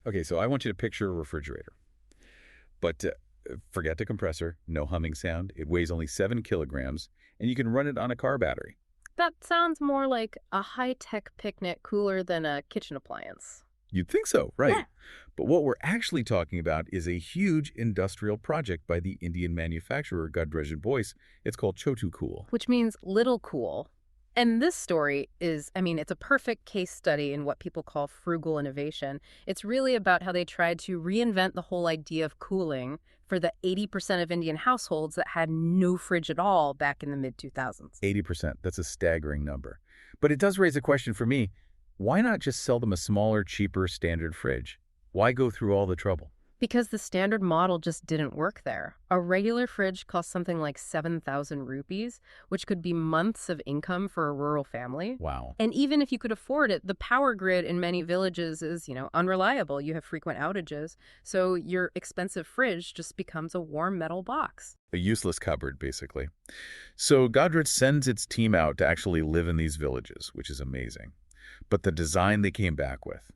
Okay, so I want you to picture a refrigerator. But forget the compressor, no humming sound. It weighs only 7 kilograms, and you can run it on a car battery. That sounds more like a high-tech picnic cooler than a kitchen appliance. You'd think so, right? But what we're actually talking about is a huge industrial project by the Indian manufacturer Godrej Boyce. It's called ChotuKool. Which means little cool. And this story is, it's a perfect case study in what people call frugal innovation. It's really about how they tried to reinvent the whole idea of cooling for the 80% of Indian households that had no fridge at all back in the mid-2000s. 80%. That's a staggering number. But it does raise a question for me. Why not just sell them a smaller, cheaper standard fridge? Why go through all the trouble? Because the standard model just didn't work there. A regular fridge cost something like 7,000 rupees, which could be months of income for a rural family. Wow. And even if you could afford it, the power grid in many villages is, unreliable. You have frequent outages. So your expensive fridge just becomes a warm metal box. A useless cupboard, basically. So Godrej sends its team out to actually live in these villages, which is amazing. But the design they came back with,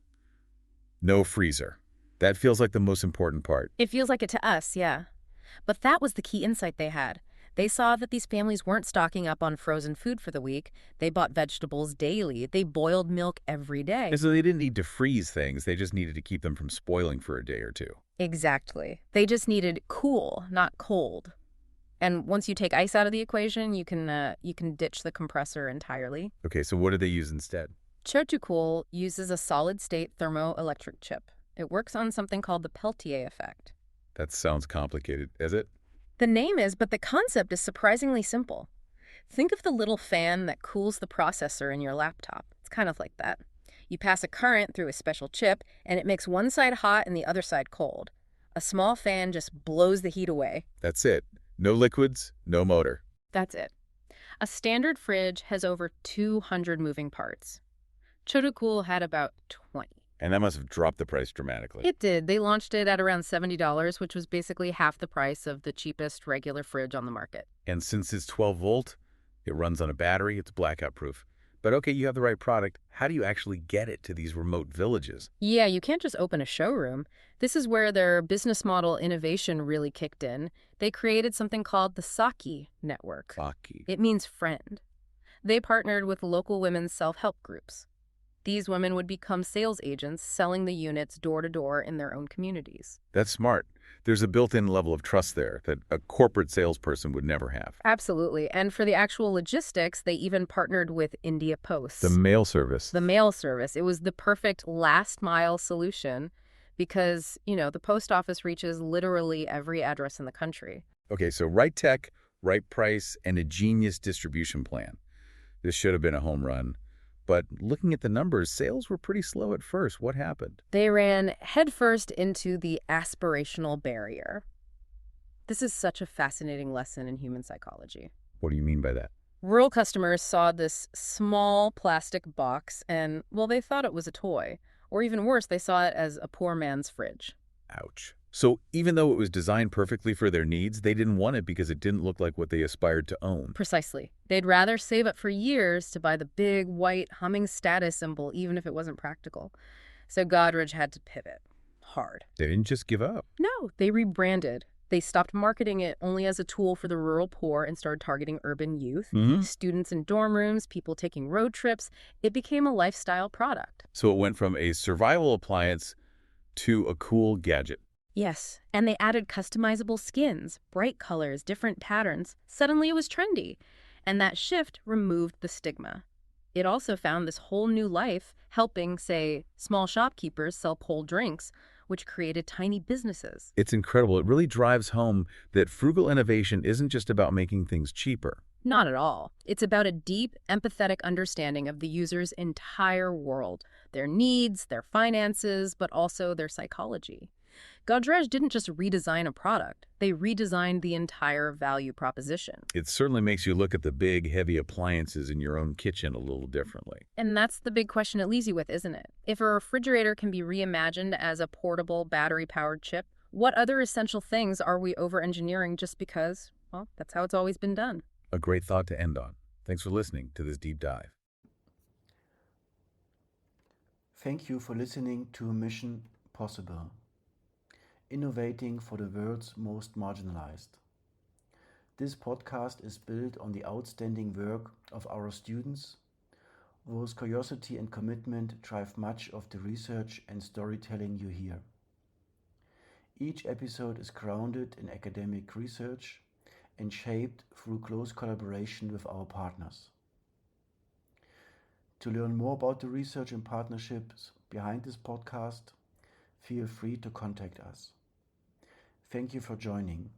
no freezer. That feels like the most important part. It feels like it to us, yeah. But that was the key insight they had. They saw that these families weren't stocking up on frozen food for the week. They bought vegetables daily. They boiled milk every day. And so they didn't need to freeze things. They just needed to keep them from spoiling for a day or two. Exactly. They just needed cool, not cold. And once you take ice out of the equation, you can ditch the compressor entirely. Okay, so what did they use instead? ChotuKool uses a solid-state thermoelectric chip. It works on something called the Peltier effect. That sounds complicated, is it? The name is, but the concept is surprisingly simple. Think of the little fan that cools the processor in your laptop. It's kind of like that. You pass a current through a special chip, and it makes one side hot and the other side cold. A small fan just blows the heat away. That's it. No liquids, no motor. That's it. A standard fridge has over 200 moving parts. ChotuKool had about 20. And that must have dropped the price dramatically. It did. They launched it at around $70, which was basically half the price of the cheapest regular fridge on the market. And since it's 12 volt, it runs on a battery, it's blackout proof. But okay, you have the right product. How do you actually get it to these remote villages? Yeah, you can't just open a showroom. This is where their business model innovation really kicked in. They created something called the Saki network. Saki. It means friend. They partnered with local women's self-help groups. These women would become sales agents selling the units door to door in their own communities. That's smart. There's a built-in level of trust there that a corporate salesperson would never have. Absolutely. And for the actual logistics, they even partnered with India Post. The mail service. The mail service. It was the perfect last mile solution because, the post office reaches literally every address in the country. Okay, so right tech, right price, and a genius distribution plan. This should have been a home run. But looking at the numbers, sales were pretty slow at first. What happened? They ran headfirst into the aspirational barrier. This is such a fascinating lesson in human psychology. What do you mean by that? Rural customers saw this small plastic box and, well, they thought it was a toy. Or even worse, they saw it as a poor man's fridge. Ouch. So even though it was designed perfectly for their needs, they didn't want it because it didn't look like what they aspired to own. Precisely. They'd rather save up for years to buy the big, white, humming status symbol, even if it wasn't practical. So Godrej had to pivot. Hard. They didn't just give up. No, they rebranded. They stopped marketing it only as a tool for the rural poor and started targeting urban youth, students in dorm rooms, people taking road trips. It became a lifestyle product. So it went from a survival appliance to a cool gadget. Yes, and they added customizable skins, bright colors, different patterns. Suddenly it was trendy, and that shift removed the stigma. It also found this whole new life helping, say, small shopkeepers sell cold drinks, which created tiny businesses. It's incredible. It really drives home that frugal innovation isn't just about making things cheaper. Not at all. It's about a deep, empathetic understanding of the user's entire world, their needs, their finances, but also their psychology. Godrej didn't just redesign a product. They redesigned the entire value proposition. It certainly makes you look at the big, heavy appliances in your own kitchen a little differently. And that's the big question it leaves you with, isn't it? If a refrigerator can be reimagined as a portable, battery-powered chip, what other essential things are we over-engineering just because, well, that's how it's always been done? A great thought to end on. Thanks for listening to this deep dive. Thank you for listening to Mission possible, innovating for the world's most marginalized. This podcast is built on the outstanding work of our students, whose curiosity and commitment drive much of the research and storytelling you hear. Each episode is grounded in academic research and shaped through close collaboration with our partners. To learn more about the research and partnerships behind this podcast, feel free to contact us. Thank you for joining.